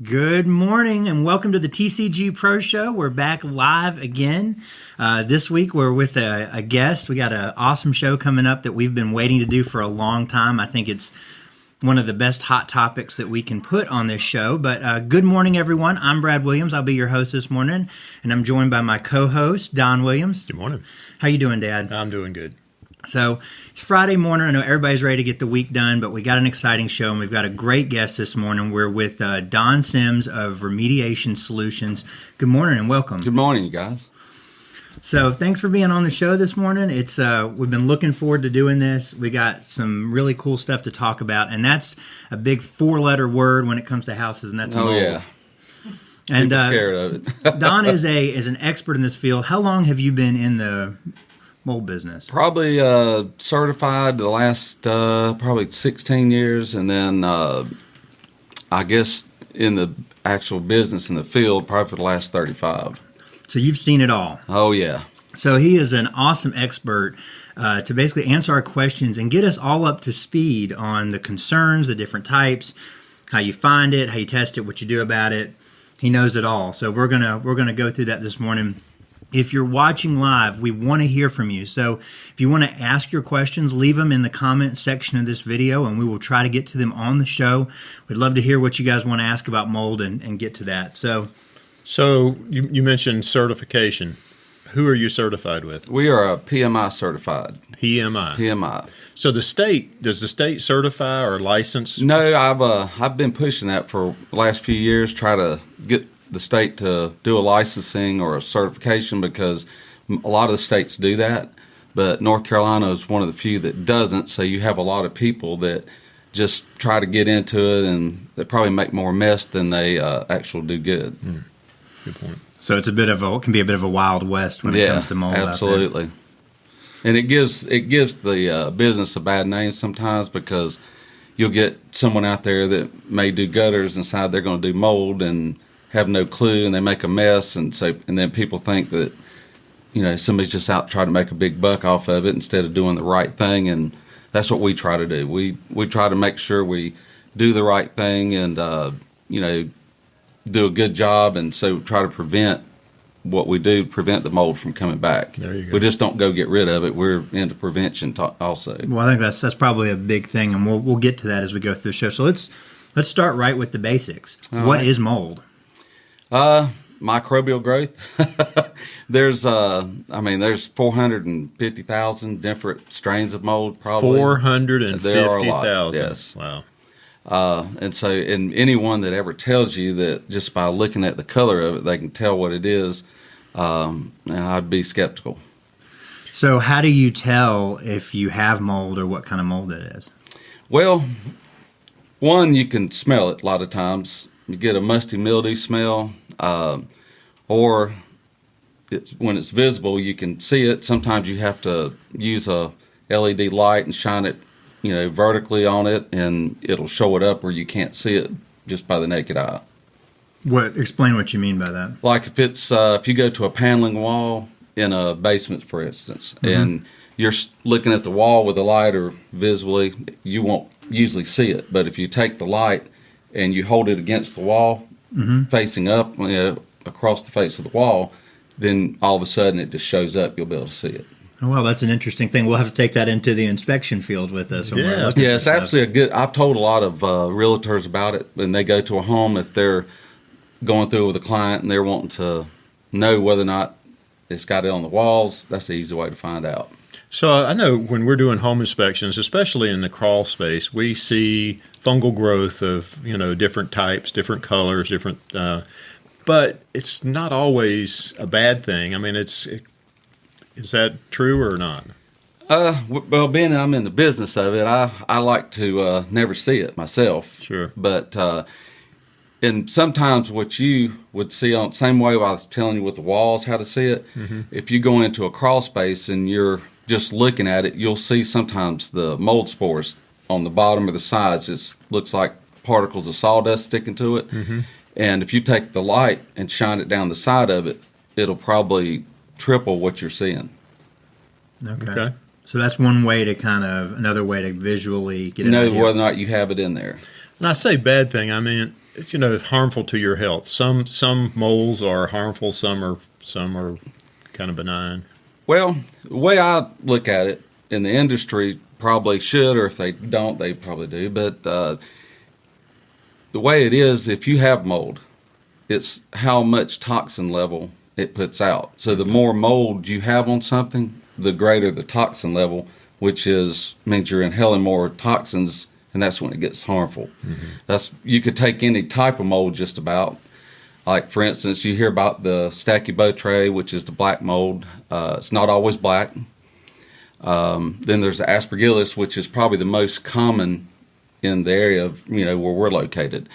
Good morning and welcome to the TCG Proshow. We're back live again. This week we're with a guest. We got an awesome show coming up that we've been waiting to do for a long time. I think it's one of the best hot topics that we can put on this show. But good morning, everyone. I'm Brad Williams. I'll be your host this morning, and I'm joined by my co-host, Don Williams. Good morning. How you doing, Dad? I'm doing good. So it's Friday morning. I know everybody's ready to get the week done, but we got an exciting show, and we've got a great guest this morning. We're with Don Sims of Remediation Solutions. Good morning and welcome. Good morning, you guys. So thanks for being on the show this morning. It's we've been looking forward to doing this. We got some really cool stuff to talk about, and that's a big four-letter word when it comes to houses, and that's mold. Oh yeah, and scared of it. Don is an expert in this field. How long have you been in the mold business? Probably certified the last probably 16 years, and then I guess in the actual business in the field probably for the last 35. So you've seen it all. Oh yeah. So he is an awesome expert to basically answer our questions and get us all up to speed on the concerns, the different types, how you find it, how you test it, what you do about it. He knows it all. So we're gonna go through that this morning. If you're watching live, we want to hear from you. So if you want to ask your questions, leave them in the comment section of this video, and we will try to get to them on the show. We'd love to hear what you guys want to ask about mold and get to that. So you mentioned certification. Who are you certified with? We are a PMI certified. PMI. So does the state certify or license? No, I've been pushing that for the last few years, try to get the state to do a licensing or a certification, because a lot of the states do that, but North Carolina is one of the few that doesn't. So you have a lot of people that just try to get into it, and they probably make more mess than they actually do good. Good point. So it can be a bit of a wild west when it comes to mold. Absolutely. And it gives the business a bad name sometimes, because you'll get someone out there that may do gutters and decide they're going to do mold and have no clue, and they make a mess, and then people think that somebody's just out trying to make a big buck off of it instead of doing the right thing. And that's what we try to do. We try to make sure we do the right thing and do a good job, and so try to prevent the mold from coming back. There you go. We just don't go get rid of it. We're into prevention also. Well, I think that's probably a big thing, and we'll get to that as we go through the show. So let's start right with the basics. What is mold? Microbial growth. There's 450,000 different strains of mold. Probably 450,000. Yes. Wow. And anyone that ever tells you that just by looking at the color of it they can tell what it is, I'd be skeptical. So how do you tell if you have mold or what kind of mold it is? Well, one, you can smell it a lot of times. You get a musty mildew smell, or when it's visible, you can see it. Sometimes you have to use a LED light and shine it, vertically on it, and it'll show it up where you can't see it just by the naked eye. Explain what you mean by that. Like if you go to a paneling wall in a basement, for instance, and you're looking at the wall with a light or visibly, you won't usually see it. But if you take the light and you hold it against the wall, facing up, across the face of the wall, then all of a sudden it just shows up. You'll be able to see it. Oh, well, that's an interesting thing. We'll have to take that into the inspection field with us. Yeah, it's absolutely I've told a lot of realtors about it. When they go to a home, if they're going through with a client and they're wanting to know whether or not it's got it on the walls, that's the easy way to find out. So I know when we're doing home inspections, especially in the crawl space, we see fungal growth of different types, different colors, but it's not always a bad thing. I mean, is that true or not? Well, being I'm in the business of it, I like to never see it myself. Sure. But and sometimes what you would see on same way I was telling you with the walls how to see it. If you go into a crawl space and you're just looking at it, you'll see sometimes the mold spores on the bottom or the sides. Just looks like particles of sawdust sticking to it. And if you take the light and shine it down the side of it, it'll probably triple what you're seeing. Okay. So that's one way to another way to visually get know whether or not you have it in there. And I say bad thing, I mean, harmful to your health? Some molds are harmful, some are kind of benign. Well, the way I look at it, in the industry probably should, or if they don't, they probably do. But the way it is, if you have mold, it's how much toxin level it puts out. So the more mold you have on something, the greater the toxin level, which means you're inhaling more toxins, and that's when it gets harmful. You could take any type of mold just about. Like, for instance, you hear about the Stachybotrys, which is the black mold. It's not always black. Then there's the Aspergillus, which is probably the most common in the area of, where we're located.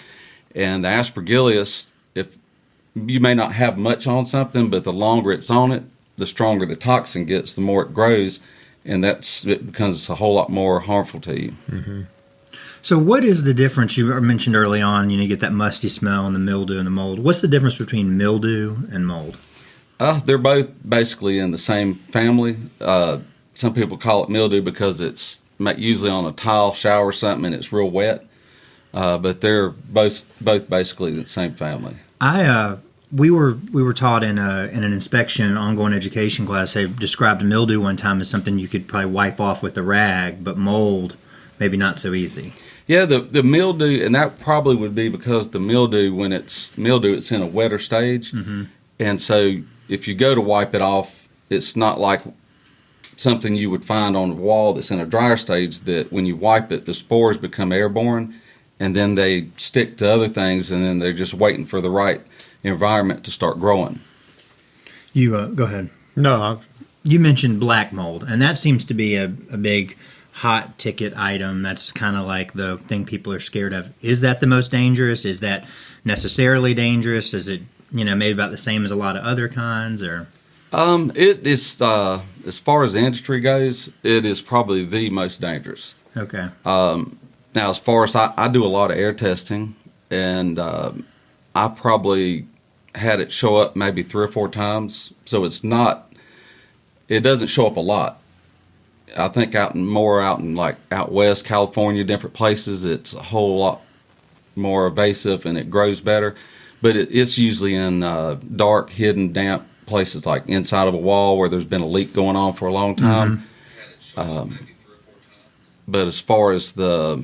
And the Aspergillus, if you may not have much on something, but the longer it's on it, the stronger the toxin gets, the more it grows, and it becomes a whole lot more harmful to you. So what is the difference? You mentioned early on, you get that musty smell and the mildew and the mold. What's the difference between mildew and mold? They're both basically in the same family. Some people call it mildew because it's usually on a tile, shower or something, and it's real wet. But they're both basically the same family. We were taught in an inspection, ongoing education class. They described mildew one time as something you could probably wipe off with a rag, but mold maybe not so easy. Yeah, the mildew, and that probably would be because the mildew, when it's mildew, it's in a wetter stage. And so if you go to wipe it off, it's not like something you would find on a wall that's in a drier stage, that when you wipe it, the spores become airborne, and then they stick to other things, and then they're just waiting for the right environment to start growing. You go ahead. No, you mentioned black mold, and that seems to be a big hot ticket item. That's kind of like the thing people are scared of. Is that the most dangerous? Is that necessarily dangerous? Is it maybe about the same as a lot of other kinds? Or it is, as far as the industry goes, it is probably the most dangerous. Okay. Now, as far as I do a lot of air testing, and I probably had it show up maybe 3 or 4 times. So it doesn't show up a lot. I think out in like out west California, different places, it's a whole lot more evasive and it grows better. But it's usually in dark, hidden, damp places, like inside of a wall where there's been a leak going on for a long time. But as far as the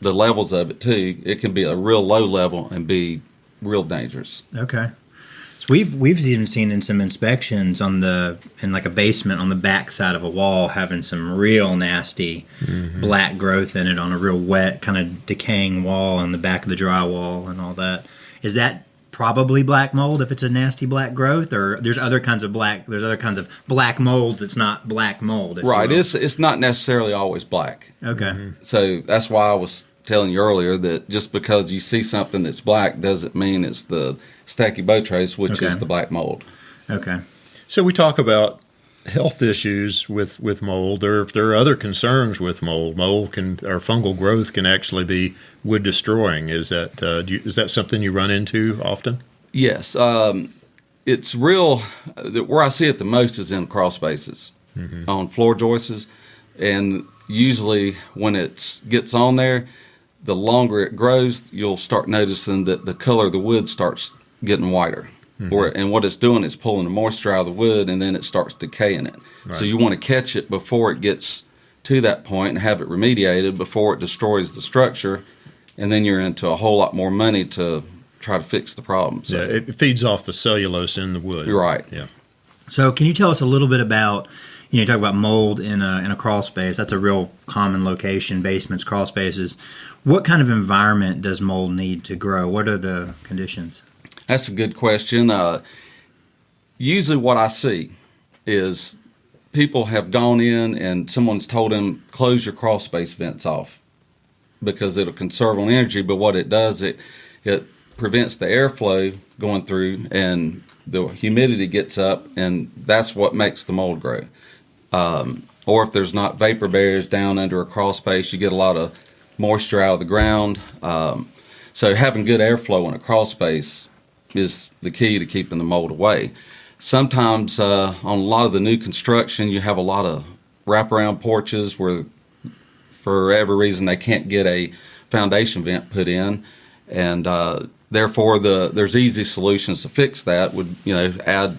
levels of it too, it can be a real low level and be real dangerous. Okay. So we've even seen in some inspections in like a basement on the back side of a wall having some real nasty black growth in it on a real wet kind of decaying wall on the back of the drywall and all that. Is that probably black mold if it's a nasty black growth, or there's other kinds of black molds that's not black mold? Right. It's not necessarily always black. Okay. So that's why I was telling you earlier that just because you see something that's black doesn't mean it's the Stachybotrys, which is the black mold. Okay. So we talk about health issues with mold. There are other concerns with mold. Mold or fungal growth can actually be wood destroying. Is that something you run into often? Yes. It's real. Where I see it the most is in crawl spaces, on floor joists, and usually when it gets on there, the longer it grows, you'll start noticing that the color of the wood starts getting whiter. And what it's doing is pulling the moisture out of the wood, and then it starts decaying it. Right. So you want to catch it before it gets to that point and have it remediated before it destroys the structure, and then you're into a whole lot more money to try to fix the problem. So, yeah, it feeds off the cellulose in the wood. You're right. Yeah. So can you tell us a little bit about, you talk about mold in a crawl space. That's a real common location, basements, crawl spaces. What kind of environment does mold need to grow? What are the conditions? That's a good question. Usually what I see is people have gone in and someone's told them, close your crawl space vents off because it'll conserve on energy. But what it does, it prevents the airflow going through and the humidity gets up, and that's what makes the mold grow. Or if there's not vapor barriers down under a crawl space, you get a lot of moisture out of the ground. So having good airflow in a crawl space is the key to keeping the mold away. Sometimes on a lot of the new construction, you have a lot of wraparound porches where for every reason they can't get a foundation vent put in, and therefore there's easy solutions to fix that. Would add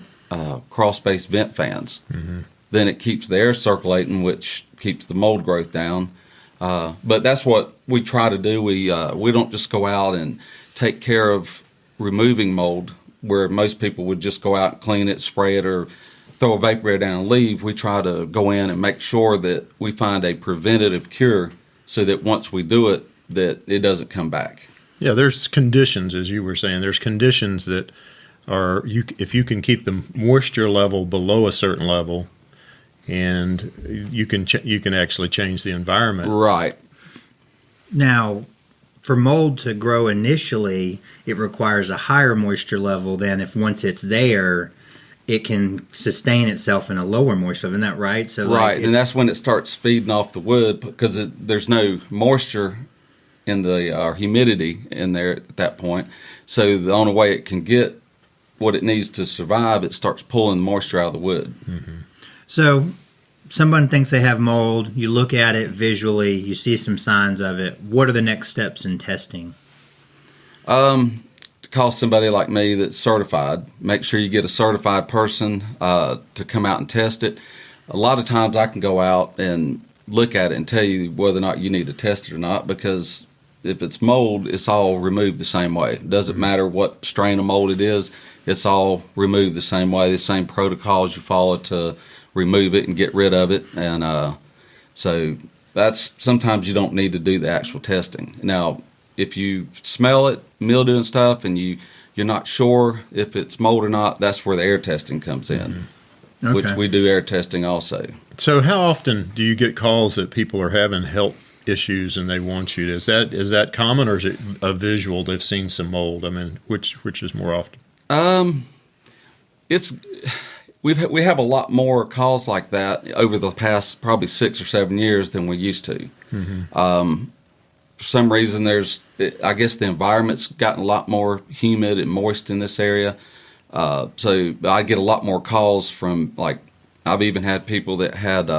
crawl space vent fans. Mm-hmm. Then it keeps the air circulating, which keeps the mold growth down. But that's what we try to do. We don't just go out and take care of removing mold, where most people would just go out and clean it, spray it, or throw a vaporator down and leave. We try to go in and make sure that we find a preventative cure, so that once we do it, that it doesn't come back. Yeah, there's conditions, as you were saying. There's conditions that are, if you can keep the moisture level below a certain level, and you can actually change the environment. Right. Now, for mold to grow initially, it requires a higher moisture level than if once it's there, it can sustain itself in a lower moisture level. Isn't that right? So right, and that's when it starts feeding off the wood, because there's no moisture in the humidity in there at that point. So the only way it can get what it needs to survive, it starts pulling moisture out of the wood. Mm-hmm. So someone thinks they have mold. You look at it visually. You see some signs of it. What are the next steps in testing? To call somebody like me that's certified. Make sure you get a certified person to come out and test it. A lot of times I can go out and look at it and tell you whether or not you need to test it or not, because if it's mold, it's all removed the same way. It doesn't matter what strain of mold it is. It's all removed the same way, the same protocols you follow to remove it and get rid of it. And so that's, sometimes you don't need to do the actual testing. Now, if you smell it, mildew and stuff, and you're not sure if it's mold or not, that's where the air testing comes in, Okay. which we do air testing also. So how often do you get calls that people are having health issues and they want you to? Is that common, or is it a visual? They've seen some mold. I mean, which is more often? We have a lot more calls like that over the past probably 6 or 7 years than we used to. Mm-hmm. For some reason, I guess the environment's gotten a lot more humid and moist in this area. So I get a lot more calls from, like, I've even had people that had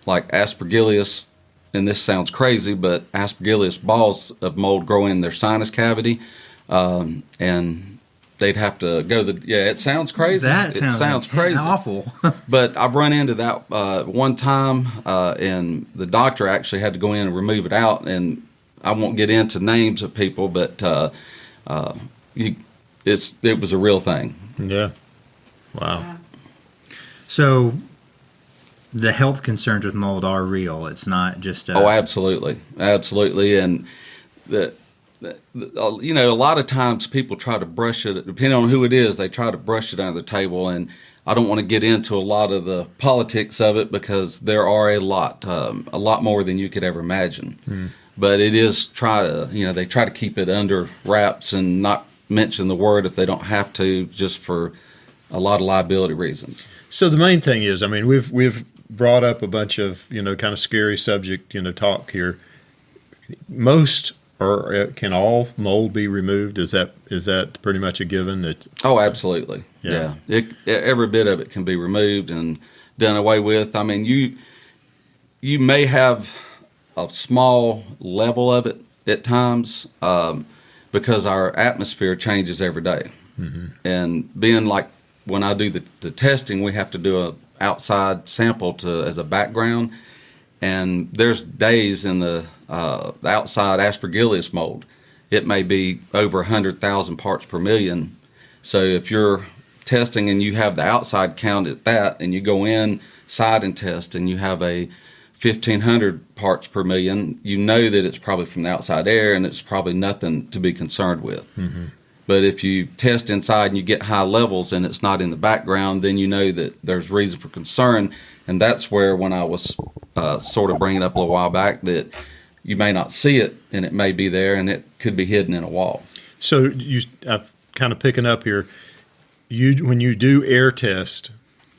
like aspergillus, and this sounds crazy, but aspergillus balls of mold grow in their sinus cavity, and they'd have to go to the, it sounds crazy. That sounds crazy. Awful. But I've run into that one time, and the doctor actually had to go in and remove it out. And I won't get into names of people, but it was a real thing. Yeah. Wow. So the health concerns with mold are real. It's not just Oh, absolutely. And a lot of times people try to brush it, depending on who it is, they try to brush it under the table. And I don't want to get into a lot of the politics of it, because there are a lot more than you could ever imagine. But it is they try to keep it under wraps and not mention the word if they don't have to, just for a lot of liability reasons. So the main thing is, I mean, we've brought up a bunch of, kind of scary subject, talk here. Most, or can all mold be removed? Is that pretty much a given? That Oh, absolutely. Yeah. Every bit of it can be removed and done away with. I mean, you may have a small level of it at times, because our atmosphere changes every day. Mm-hmm. And being like, when I do the testing, we have to do a outside sample as a background. And there's days in the outside aspergillus mold, it may be over 100,000 parts per million. So if you're testing and you have the outside count at that, and you go inside and test and you have a 1,500 parts per million, you know that it's probably from the outside air, and it's probably nothing to be concerned with. Mm-hmm. But if you test inside and you get high levels and it's not in the background, then you know that there's reason for concern. And that's where, when I was sort of bringing up a little while back, that you may not see it, and it may be there, and it could be hidden in a wall. So I'm kind of picking up here. When you do air test,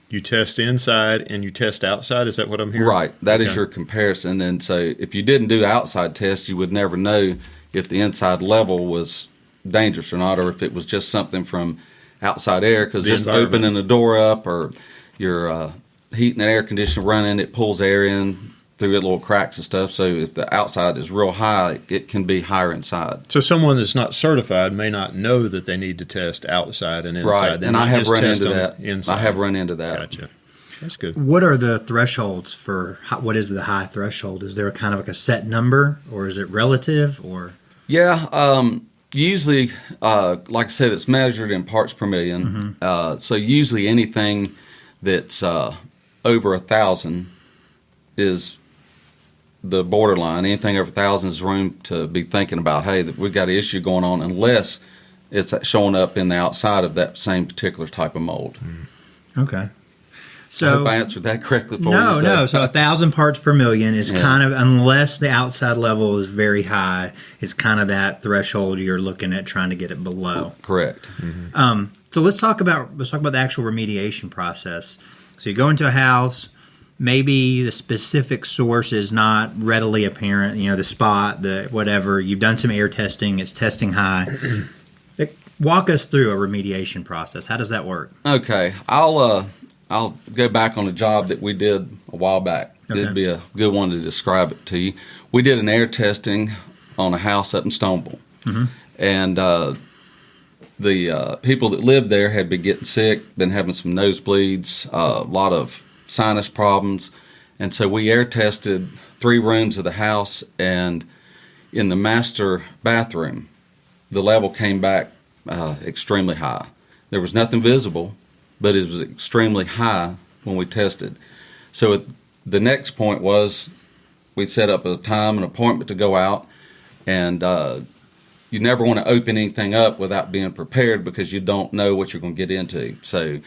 you test inside and you test outside. Is that what I'm hearing? Right. That is your comparison. And so if you didn't do outside test, you would never know if the inside level was dangerous or not, or if it was just something from outside air, because just opening the door up, or your heat and air conditioner running, it pulls air in through little cracks and stuff. So if the outside is real high, it can be higher inside. So someone that's not certified may not know that they need to test outside and inside. Right, They and might I have just run test into them that. inside. I have run into that. Gotcha. That's good. What are the thresholds for what is the high threshold? Is there a kind of like a set number, or is it relative, or? Yeah, usually, like I said, it's measured in parts per million. So usually anything that's over 1,000 is the borderline. Anything over 1,000 is room to be thinking about, hey, that we've got an issue going on, unless it's showing up in the outside of that same particular type of mold. Okay. I So hope I answered that correctly for you. no. So 1,000 parts per million is kind of, unless the outside level is very high, is kind of that threshold you're looking at trying to get it below. Correct. So let's talk about the actual remediation process. So you go into a house, maybe the specific source is not readily apparent. You know, the spot, the whatever. You've done some air testing. It's testing high. Walk us through a remediation process. How does that work? Okay, I'll go back on a job that we did a while back. Okay. It'd be a good one to describe it to you. We did an air testing on a house up in Stoneville, and the people that lived there had been getting sick, been having some nosebleeds, a lot of sinus problems, and so we air tested 3 rooms of the house, and in the master bathroom, the level came back extremely high. There was nothing visible, but it was extremely high when we tested. So the next point was we set up a time and appointment to go out, and you never want to open anything up without being prepared, because you don't know what you're going to get into. So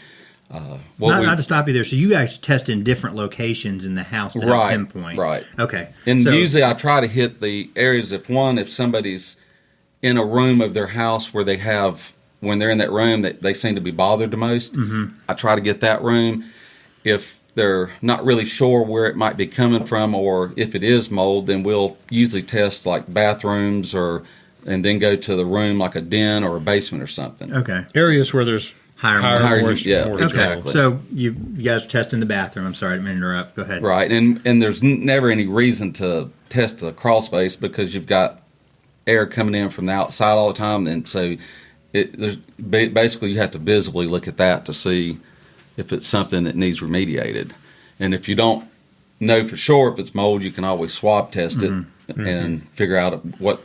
Not to stop you there. So you guys test in different locations in the house to help pinpoint. Right. Okay. And so, usually I try to hit the areas, if somebody's in a room of their house where they have, when they're in that room, that they seem to be bothered the most, I try to get that room. If they're not really sure where it might be coming from, or if it is mold, then we'll usually test like bathrooms, and then go to the room like a den or a basement or something. Okay. Areas where there's Higher more, more, yeah, more exactly. So you guys are testing the bathroom. I'm sorry, I didn't mean to interrupt. Go ahead. Right, and there's never any reason to test the crawl space, because you've got air coming in from the outside all the time, and so there's basically you have to visibly look at that to see if it's something that needs remediated. And if you don't know for sure if it's mold, you can always swab test it and figure out what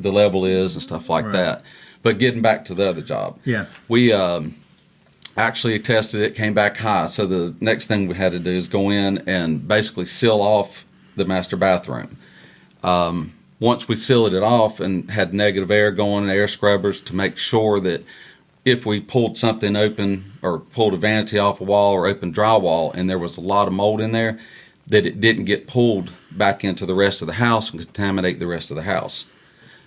the level is and stuff like that. But getting back to the other job, we actually tested it, came back high. So the next thing we had to do is go in and basically seal off the master bathroom. Once we sealed it off and had negative air going, air scrubbers, to make sure that if we pulled something open or pulled a vanity off a wall or opened drywall and there was a lot of mold in there, that it didn't get pulled back into the rest of the house and contaminate the rest of the house.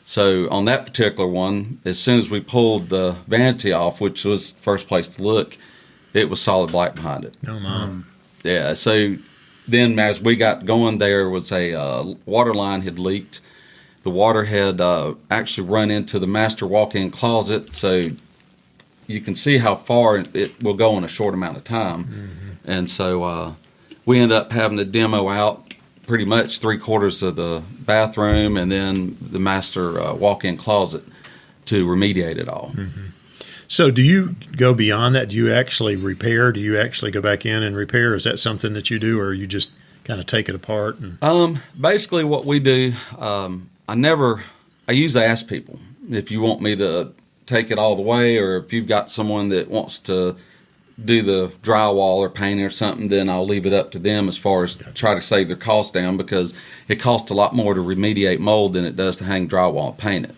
So on that particular one, as soon as we pulled the vanity off, which was the first place to look, it was solid black behind it. No, Mom. Yeah, so then as we got going, there was a water line had leaked. The water had actually run into the master walk-in closet, so you can see how far it will go in a short amount of time. And so we ended up having to demo out pretty much 3/4 of the bathroom and then the master walk-in closet to remediate it all. So do you go beyond that? Do you actually repair? Do you actually go back in and repair? Is that something that you do, or you just kind of take it apart? Basically what we do, I usually ask people if you want me to take it all the way, or if you've got someone that wants to do the drywall or painting or something, then I'll leave it up to them as far as try to save their costs down, because it costs a lot more to remediate mold than it does to hang drywall and paint it.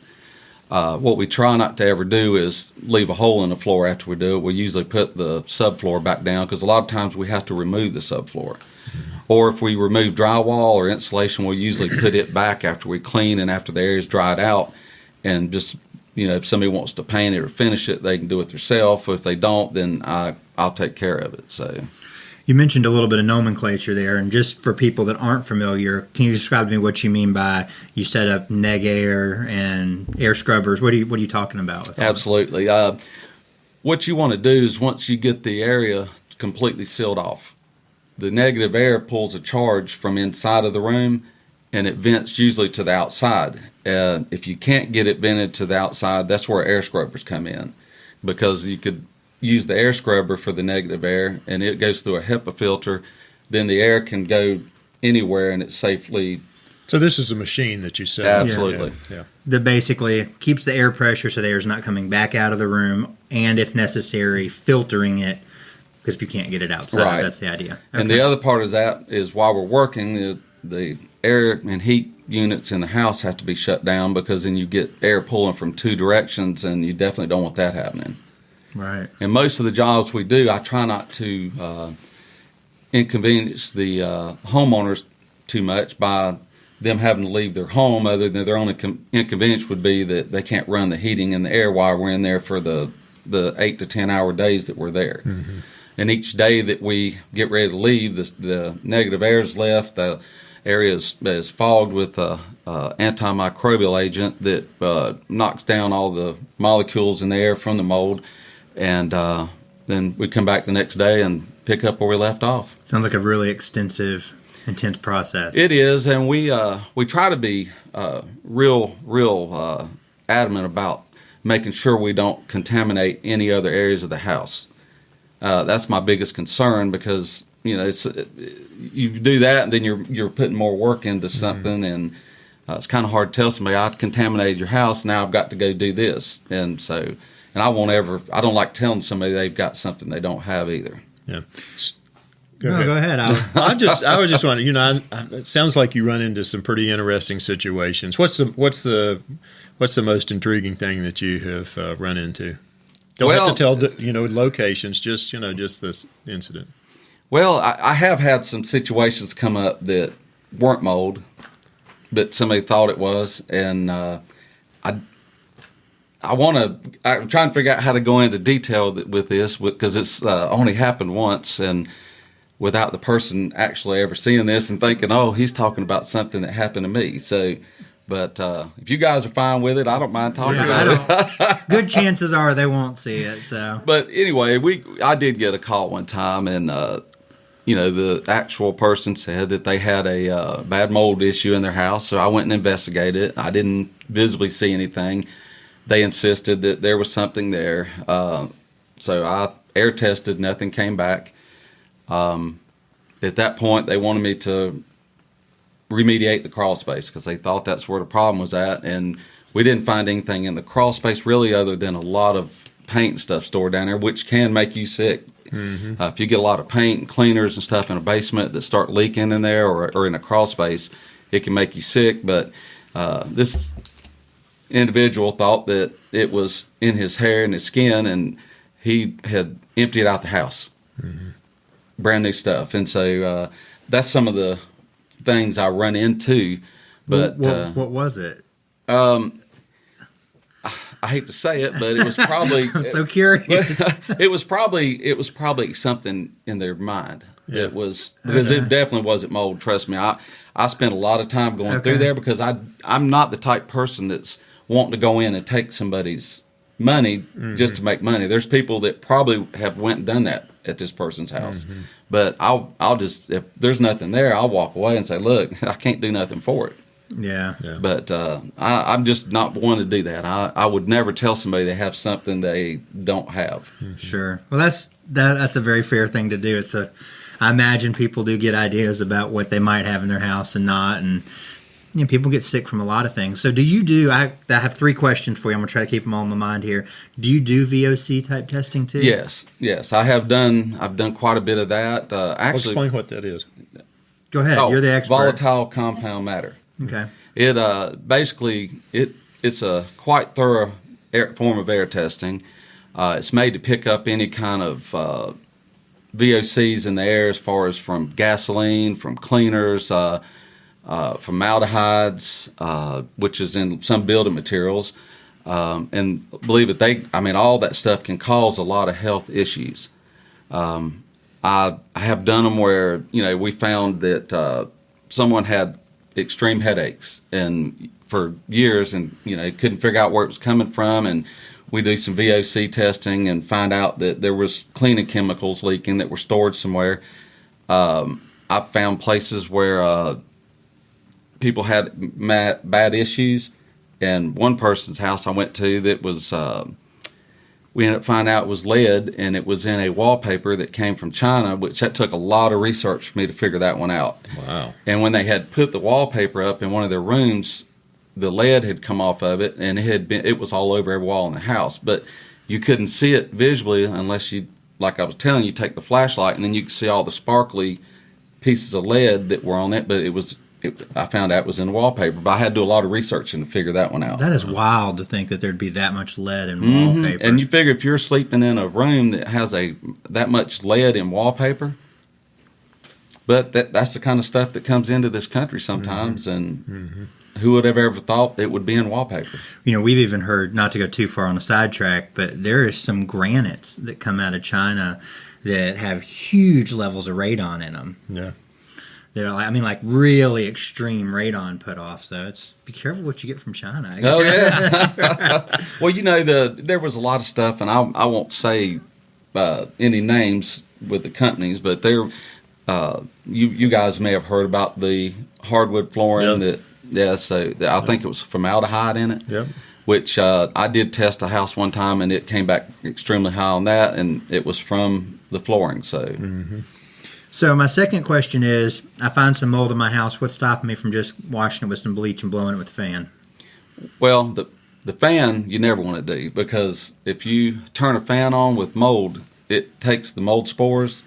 What we try not to ever do is leave a hole in the floor after we do it. We usually put the subfloor back down, because a lot of times we have to remove the subfloor. Or if we remove drywall or insulation, we'll usually put it back after we clean and after the area's dried out, and just, if somebody wants to paint it or finish it, they can do it themselves. If they don't, then I'll take care of it. So, you mentioned a little bit of nomenclature there, and just for people that aren't familiar, can you describe to me what you mean by you set up neg air and air scrubbers? What are you talking about with that? Absolutely. What you want to do is, once you get the area completely sealed off, the negative air pulls a charge from inside of the room, and it vents usually to the outside. If you can't get it vented to the outside, that's where air scrubbers come in, because you could use the air scrubber for the negative air, and it goes through a HEPA filter. Then the air can go anywhere, and it's safely. So this is a machine that you sell. Absolutely. Yeah. That basically keeps the air pressure so the air is not coming back out of the room, and if necessary, filtering it, because if you can't get it outside, Right. that's the idea. And the other part of that is while we're working, the air and heat units in the house have to be shut down, because then you get air pulling from two directions, and you definitely don't want that happening. Right. And most of the jobs we do, I try not to inconvenience the homeowners too much by them having to leave their home, other than their only inconvenience would be that they can't run the heating and the air while we're in there for the 8 to 10 hour days that we're there. Mm-hmm. And each day that we get ready to leave, the negative air is left, the area is fogged with antimicrobial agent that knocks down all the molecules in the air from the mold, and then we come back the next day and pick up where we left off. Sounds like a really extensive, intense process. It is, and we try to be real adamant about making sure we don't contaminate any other areas of the house. That's my biggest concern, because you do that, and then you're putting more work into something, and it's kind of hard to tell somebody, I contaminated your house, now I've got to go do this, and I don't like telling somebody they've got something they don't have either. Yeah. Go ahead. I was just wondering. It sounds like you run into some pretty interesting situations. What's the most intriguing thing that you have run into? Don't have to tell locations. Just this incident. Well, I have had some situations come up that weren't mold, but somebody thought it was, and I'm trying to figure out how to go into detail with this, because it's only happened once, and without the person actually ever seeing this and thinking, oh, he's talking about something that happened to me. So, but if you guys are fine with it, I don't mind talking about it. Good chances are they won't see it. So, but anyway, I did get a call one time, and the actual person said that they had a bad mold issue in their house. So I went and investigated it. I didn't visibly see anything. They insisted that there was something there. So I air tested, nothing came back. At that point, they wanted me to remediate the crawl space, because they thought that's where the problem was at. And we didn't find anything in the crawl space really, other than a lot of paint and stuff stored down there, which can make you sick. Mm-hmm. If you get a lot of paint and cleaners and stuff in a basement that start leaking in there, or in a crawl space, it can make you sick. But this individual thought that it was in his hair and his skin, and he had emptied out the house. Mm-hmm. Brand new stuff. And so that's some of the things I run into. But what was it? I hate to say it, but it was probably I'm so curious. it was probably something in their mind. Yeah. It was, because it definitely wasn't mold. Trust me. I spent a lot of time going through there, because I'm not the type person that's wanting to go in and take somebody's money just to make money. There's people that probably have went and done that at this person's house. Mm-hmm. But I'll just, if there's nothing there, I'll walk away and say, look, I can't do nothing for it. Yeah. But I'm just not one to do that. I would never tell somebody they have something they don't have. Mm-hmm. Sure. Well, that's a very fair thing to do. I imagine people do get ideas about what they might have in their house and not, and people get sick from a lot of things. So do you do, I have 3 questions for you. I'm going to try to keep them all in my mind here. Do you do VOC type testing too? Yes. I've done quite a bit of that. Actually, explain what that is. Go ahead. You're the expert. Volatile compound matter. Okay. It basically, it's a quite thorough form of air testing. It's made to pick up any kind of VOCs in the air, as far as from gasoline, from cleaners, formaldehydes, which is in some building materials, and believe it, all that stuff can cause a lot of health issues. I have done them where we found that someone had extreme headaches and for years, and couldn't figure out where it was coming from, and we do some VOC testing and find out that there was cleaning chemicals leaking that were stored somewhere. I've found places where people had bad issues, and one person's house I went to that was we ended up finding out it was lead, and it was in a wallpaper that came from China, which that took a lot of research for me to figure that one out. Wow. And when they had put the wallpaper up in one of their rooms, the lead had come off of it, and it was all over every wall in the house. But you couldn't see it visually unless you, like I was telling you, take the flashlight, and then you could see all the sparkly pieces of lead that were on it. But I found out it was in the wallpaper. But I had to do a lot of research to figure that one out. That is wild to think that there'd be that much lead in wallpaper. And you figure if you're sleeping in a room that has that much lead in wallpaper, but that's the kind of stuff that comes into this country sometimes, and who would have ever thought it would be in wallpaper? You know, we've even heard, not to go too far on a sidetrack, but there is some granites that come out of China that have huge levels of radon in them. Yeah. They're like really extreme radon put off. So be careful what you get from China. Oh yeah. Well, there was a lot of stuff, and I won't say any names with the companies, but you guys may have heard about the hardwood flooring so I think it was formaldehyde in it. Yep. Which I did test a house one time, and it came back extremely high on that, and it was from the flooring. So my second question is, I find some mold in my house. What's stopping me from just washing it with some bleach and blowing it with a fan? Well, the fan you never want to do, because if you turn a fan on with mold, it takes the mold spores,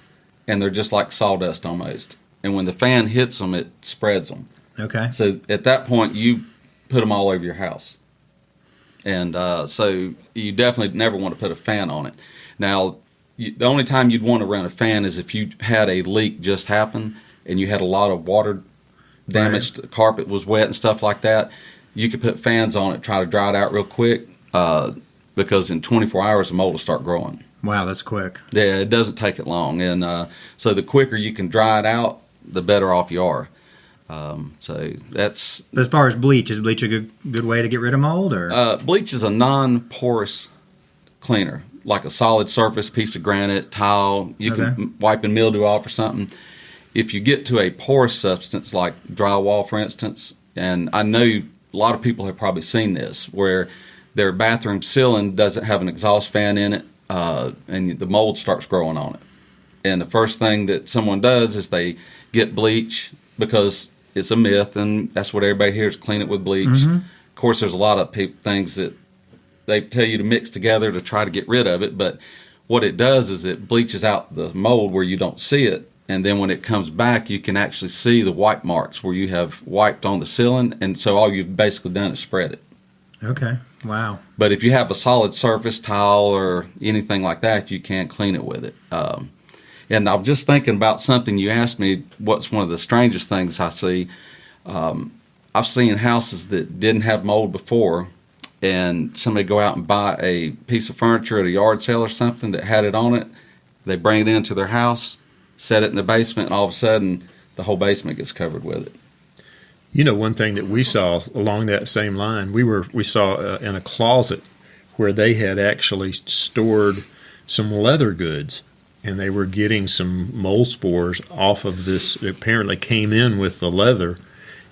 and they're just like sawdust almost. And when the fan hits them, it spreads them. Okay. So at that point, you put them all over your house. And so you definitely never want to put a fan on it. Now, the only time you'd want to run a fan is if you had a leak just happen and you had a lot of water damage, the carpet was wet and stuff like that. You could put fans on it, try to dry it out real quick, because in 24 hours the mold will start growing. Wow, that's quick. Yeah, it doesn't take it long. And so the quicker you can dry it out, the better off you are. So that's... But as far as bleach, is bleach a good way to get rid of mold? Or bleach is a non-porous cleaner, like a solid surface, piece of granite, tile. You can wipe and mildew off or something. If you get to a porous substance like drywall, for instance, and I know a lot of people have probably seen this, where their bathroom ceiling doesn't have an exhaust fan in it, and the mold starts growing on it. And the first thing that someone does is they get bleach, because it's a myth, and that's what everybody hears, clean it with bleach. Of course, there's a lot of things that they tell you to mix together to try to get rid of it, but what it does is it bleaches out the mold where you don't see it, and then when it comes back, you can actually see the wipe marks where you have wiped on the ceiling, and so all you've basically done is spread it. Okay, wow. But if you have a solid surface, tile, or anything like that, you can clean it with it. And I'm just thinking about something you asked me, what's one of the strangest things I see. I've seen houses that didn't have mold before, and somebody go out and buy a piece of furniture at a yard sale or something that had it on it. They bring it into their house, set it in the basement, and all of a sudden the whole basement gets covered with it. You know, one thing that we saw along that same line, we saw in a closet where they had actually stored some leather goods, and they were getting some mold spores off of this. It apparently came in with the leather,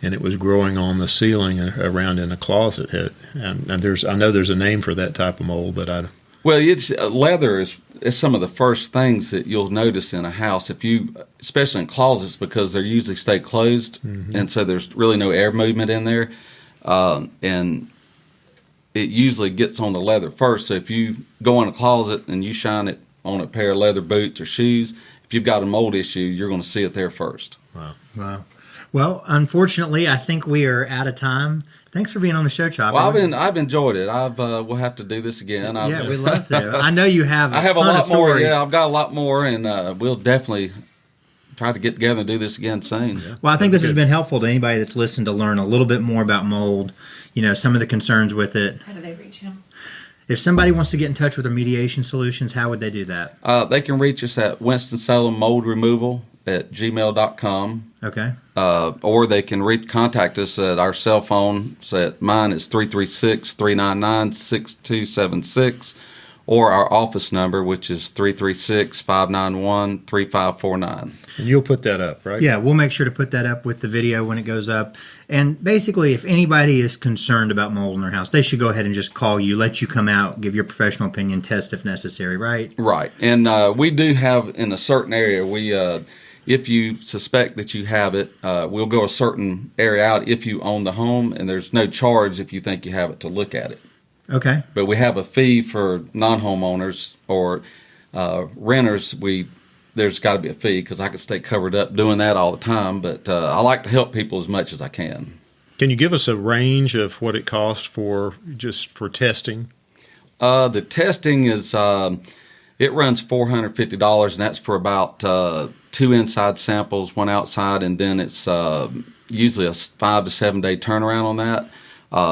and it was growing on the ceiling and around in the closet. And I know there's a name for that type of mold, but Well, leather is some of the first things that you'll notice in a house, especially in closets, because they usually stay closed, and so there's really no air movement in there, and it usually gets on the leather first. So if you go in a closet and you shine it on a pair of leather boots or shoes, if you've got a mold issue, you're going to see it there first. Wow. Well, unfortunately, I think we are out of time. Thanks for being on the show, Chopper. Well, I've enjoyed it. We'll have to do this again. Yeah, we'd love to. I know you have. I have a lot more. Yeah, I've got a lot more, and we'll definitely try to get together and do this again soon. Yeah. Well, I think this has been helpful to anybody that's listened to learn a little bit more about mold. You know, some of the concerns with it. How do they reach him? If somebody wants to get in touch with Remediation Solutions, how would they do that? They can reach us at Winston-Salem Mold Removal at gmail.com. Okay. Or they can contact us at our cell phone. Mine is 336-399-6276. or our office number, which is 336-591-3549. And you'll put that up, right? Yeah, we'll make sure to put that up with the video when it goes up. And basically, if anybody is concerned about mold in their house, they should go ahead and just call you, let you come out, give your professional opinion, test if necessary, right? Right. And we do have, in a certain area, if you suspect that you have it, we'll go a certain area out if you own the home, and there's no charge if you think you have it to look at it. Okay. But we have a fee for non-homeowners or renters. There's got to be a fee because I could stay covered up doing that all the time. But I like to help people as much as I can. Can you give us a range of what it costs for testing? The testing is it runs $450, and that's for about 2 inside samples, 1 outside, and then it's usually a 5 to 7 day turnaround on that.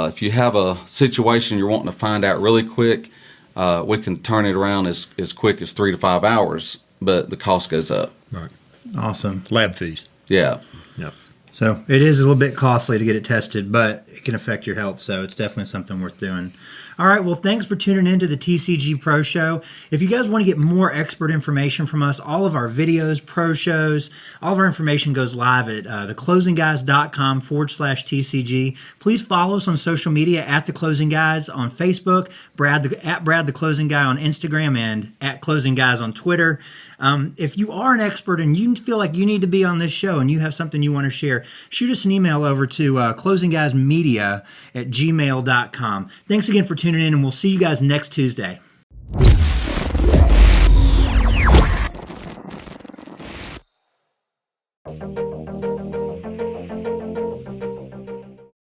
If you have a situation you're wanting to find out really quick, we can turn it around as quick as 3 to 5 hours, but the cost goes up. Right. Awesome. Lab fees. Yeah. Yeah. So it is a little bit costly to get it tested, but it can affect your health, so it's definitely something worth doing. All right, well, thanks for tuning in to the TCG Pro Show. If you guys want to get more expert information from us, all of our videos, pro shows, all of our information goes live at theclosingguys.com/TCG. Please follow us on social media at The Closing Guys on Facebook, Brad the Closing Guy on Instagram, and at Closing Guys on Twitter. If you are an expert and you feel like you need to be on this show and you have something you want to share, shoot us an email over to closingguysmedia@gmail.com. Thanks again for tuning in, and we'll see you guys next Tuesday.